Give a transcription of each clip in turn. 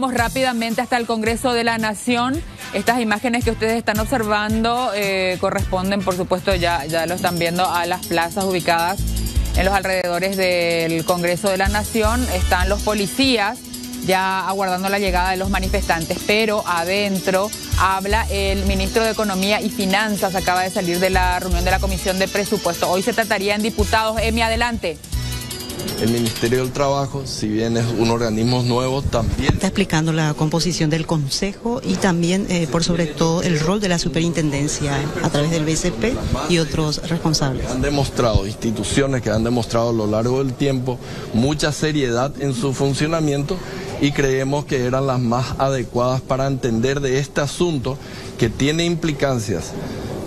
Vamos rápidamente hasta el Congreso de la Nación. Estas imágenes que ustedes están observando corresponden, por supuesto, ya lo están viendo, a las plazas ubicadas en los alrededores del Congreso de la Nación. Están los policías ya aguardando la llegada de los manifestantes, pero adentro habla el ministro de Economía y Finanzas. Acaba de salir de la reunión de la Comisión de Presupuesto. Hoy se trataría en diputados. Emi, adelante. El Ministerio del Trabajo, si bien es un organismo nuevo, también está explicando la composición del Consejo y también, por sobre todo, el rol de la superintendencia a través del BCP y otros responsables. Han demostrado, instituciones que han demostrado a lo largo del tiempo mucha seriedad en su funcionamiento, y creemos que eran las más adecuadas para entender de este asunto que tiene implicancias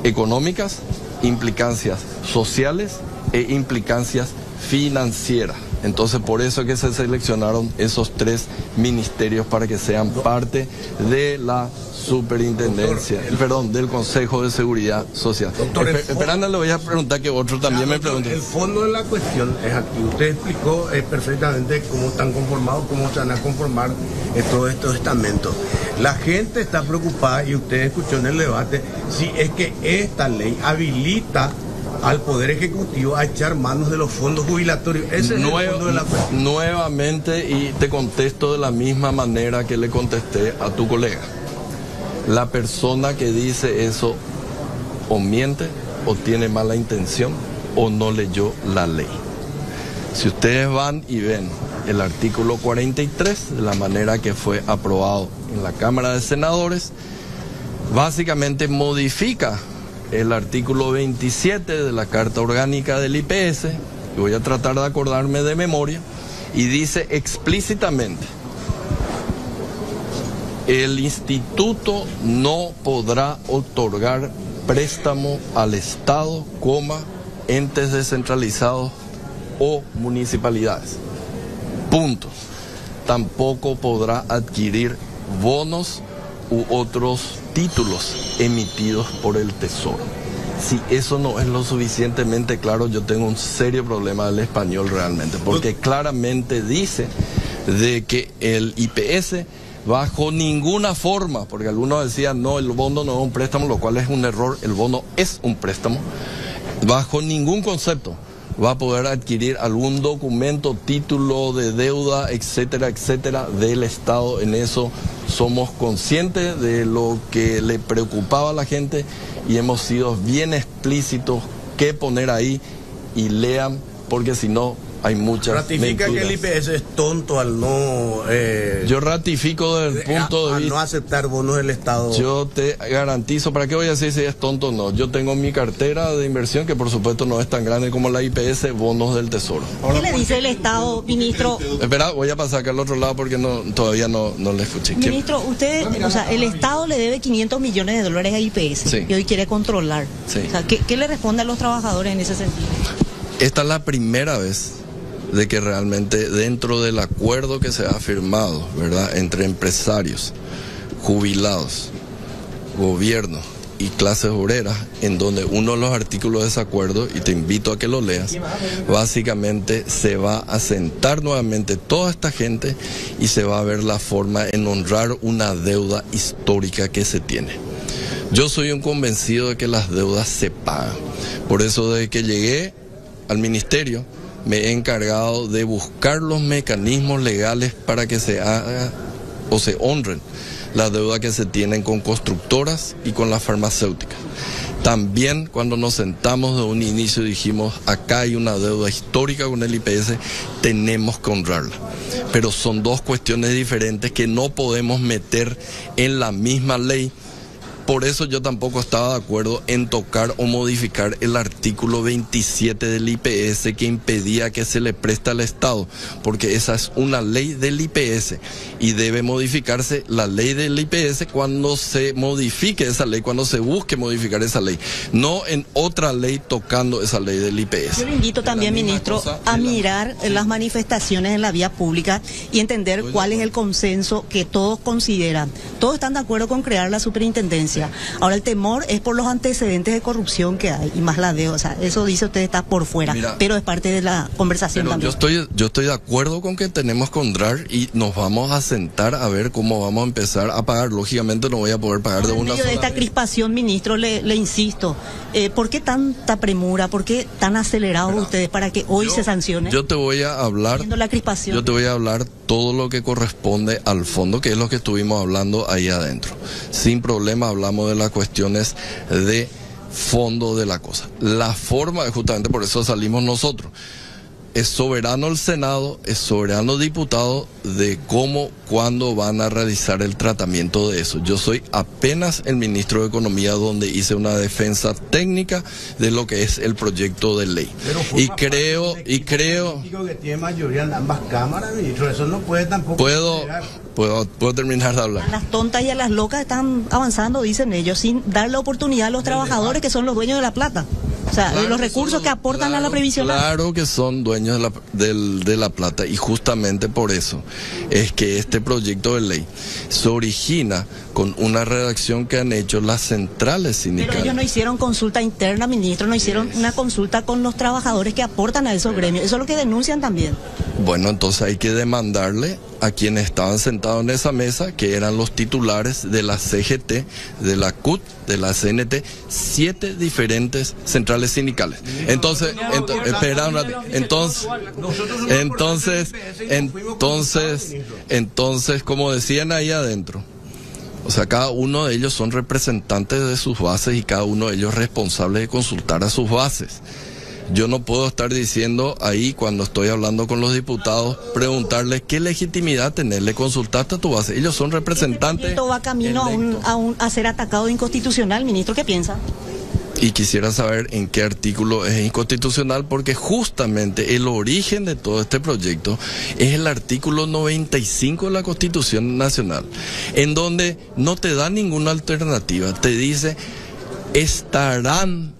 económicas, implicancias sociales e implicancias financieras. Entonces, por eso es que se seleccionaron esos tres ministerios para que sean parte de la superintendencia, del Consejo de Seguridad Social. Doctor, esperando, le voy a preguntar que otro también me pregunte. El fondo de la cuestión es aquí. Usted explicó perfectamente cómo están conformados, cómo se van a conformar todos estos estamentos. La gente está preocupada, y usted escuchó en el debate, si es que esta ley habilita al Poder Ejecutivo a echar manos de los fondos jubilatorios. Ese es el fondo de la cuestión. Nuevamente, y te contesto de la misma manera que le contesté a tu colega. La persona que dice eso o miente, o tiene mala intención, o no leyó la ley. Si ustedes van y ven el artículo 43, de la manera que fue aprobado en la Cámara de Senadores, básicamente modifica el artículo 27 de la Carta Orgánica del IPS, y voy a tratar de acordarme de memoria, y dice explícitamente: el instituto no podrá otorgar préstamo al Estado, entes descentralizados o municipalidades. Punto. Tampoco podrá adquirir bonos u otros títulos emitidos por el Tesoro. Si eso no es lo suficientemente claro, yo tengo un serio problema del español realmente, porque claramente dice de que el IPS bajo ninguna forma, porque algunos decían no, el bono no es un préstamo, lo cual es un error, el bono es un préstamo, bajo ningún concepto va a poder adquirir algún documento, título de deuda, etcétera, etcétera, del Estado. En eso somos conscientes de lo que le preocupaba a la gente y hemos sido bien explícitos qué poner ahí, y lean, porque si no hay muchas ¿Ratifica mentiras. que el IPS es tonto al no... Yo ratifico desde el punto de vista... no aceptar bonos del Estado. Yo te garantizo, ¿para qué voy a decir si es tonto o no? Yo tengo mi cartera de inversión, que por supuesto no es tan grande como la IPS, bonos del Tesoro. ¿Qué le dice el Estado, ministro? Espera, voy a pasar acá al otro lado porque todavía no le escuché. Ministro, usted, el Estado le debe 500 millones de dólares a IPS, sí, y hoy quiere controlar. Sí. O sea, ¿qué le responde a los trabajadores en ese sentido? Esta es la primera vez de que realmente dentro del acuerdo que se ha firmado, ¿verdad?, entre empresarios, jubilados, gobierno y clases obreras, en donde uno de los artículos de ese acuerdo, y te invito a que lo leas, básicamente se va a sentar nuevamente toda esta gente y se va a ver la forma en honrar una deuda histórica que se tiene. Yo soy un convencido de que las deudas se pagan. Por eso, desde que llegué al ministerio, me he encargado de buscar los mecanismos legales para que se haga o se honren las deudas que se tienen con constructoras y con las farmacéuticas. También, cuando nos sentamos de un inicio, dijimos, acá hay una deuda histórica con el IPS, tenemos que honrarla. Pero son dos cuestiones diferentes que no podemos meter en la misma ley. Por eso yo tampoco estaba de acuerdo en tocar o modificar el artículo 27 del IPS que impedía que se le preste al Estado, porque esa es una ley del IPS y debe modificarse la ley del IPS cuando se modifique esa ley, cuando se busque modificar esa ley, no en otra ley tocando esa ley del IPS. Yo le invito también, ministro, a mirar las manifestaciones en la vía pública y entender cuál es el consenso que todos consideran. Todos están de acuerdo con crear la superintendencia. transparencia. Ahora el temor es por los antecedentes de corrupción que hay y más la de, o sea, eso dice usted está por fuera, Mira, pero es parte de la conversación también. Yo estoy de acuerdo con que tenemos que honrar y nos vamos a sentar a ver cómo vamos a empezar a pagar. Lógicamente no voy a poder pagar de una sola En medio de esta vez. crispación, ministro, le insisto, ¿por qué tanta premura? ¿Por qué tan acelerados ustedes para que hoy se sancione? Yo te voy a hablar, Viendo la crispación. yo te voy a hablar todo lo que corresponde al fondo, que es lo que estuvimos hablando ahí adentro. Sin problema hablamos de las cuestiones de fondo de la cosa. La forma, justamente por eso salimos nosotros. Es soberano el Senado, es soberano el diputado de cómo, cuándo van a realizar el tratamiento de eso. Yo soy apenas el ministro de Economía, donde hice una defensa técnica de lo que es el proyecto de ley. Y creo que tiene mayoría en ambas cámaras, ministro, eso no puede tampoco. Puedo terminar de hablar. A las tontas y a las locas están avanzando, dicen ellos, sin darle oportunidad a los trabajadores que son los dueños de la plata. O sea, Claro de los que recursos son que aportan a la previsión. Claro que son dueños de la plata, y justamente por eso es que este proyecto de ley se origina con una redacción que han hecho las centrales sindicales. Pero ellos no hicieron consulta interna, ministro, no hicieron una consulta con los trabajadores que aportan a esos gremios. Eso es lo que denuncian también. Bueno, entonces hay que demandarle a quienes estaban sentados en esa mesa, que eran los titulares de la CGT, de la CUT, de la CNT, 7 diferentes centrales sindicales. Entonces, espera un rato. Entonces, como decían ahí adentro, o sea, cada uno de ellos son representantes de sus bases y cada uno de ellos es responsable de consultar a sus bases. Yo no puedo estar diciendo ahí, cuando estoy hablando con los diputados, preguntarles qué legitimidad tenerle, consultaste a tu base. Ellos son representantes. Esto va camino a ser atacado de inconstitucional, ministro, ¿qué piensa? Y quisiera saber en qué artículo es inconstitucional, porque justamente el origen de todo este proyecto es el artículo 95 de la Constitución Nacional, en donde no te da ninguna alternativa, te dice estarán,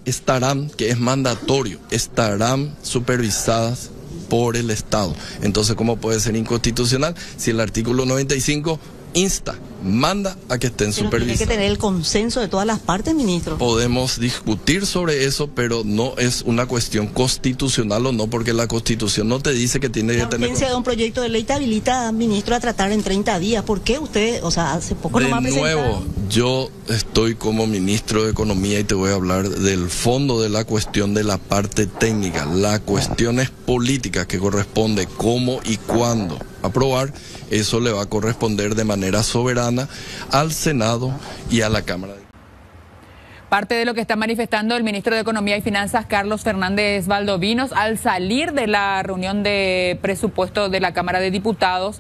que es mandatorio, estarán supervisadas por el Estado. Entonces, ¿cómo puede ser inconstitucional si el artículo 95 manda a que estén supervisadas? Tiene que tener el consenso de todas las partes, ministro. Podemos discutir sobre eso, pero no es una cuestión constitucional o no, porque la Constitución no te dice que tiene que tener... La urgencia de un proyecto de ley te habilita, ministro, a tratar en 30 días. ¿Por qué usted, o sea, hace poco De nomás presentaron? nuevo, yo estoy como ministro de Economía y te voy a hablar del fondo de la cuestión, de la parte técnica. La cuestión es política, que corresponde cómo y cuándo aprobar. Eso le va a corresponder de manera soberana al Senado y a la Cámara. Parte de lo que está manifestando el ministro de Economía y Finanzas, Carlos Fernández Valdovinos, al salir de la reunión de presupuesto de la Cámara de Diputados,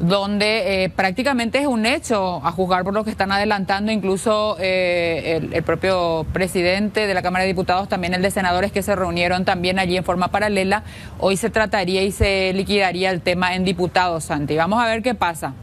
donde prácticamente es un hecho, a juzgar por lo que están adelantando, incluso el propio presidente de la Cámara de Diputados, también el de senadores que se reunieron también allí en forma paralela. Hoy se trataría y se liquidaría el tema en diputados, Santi. Vamos a ver qué pasa.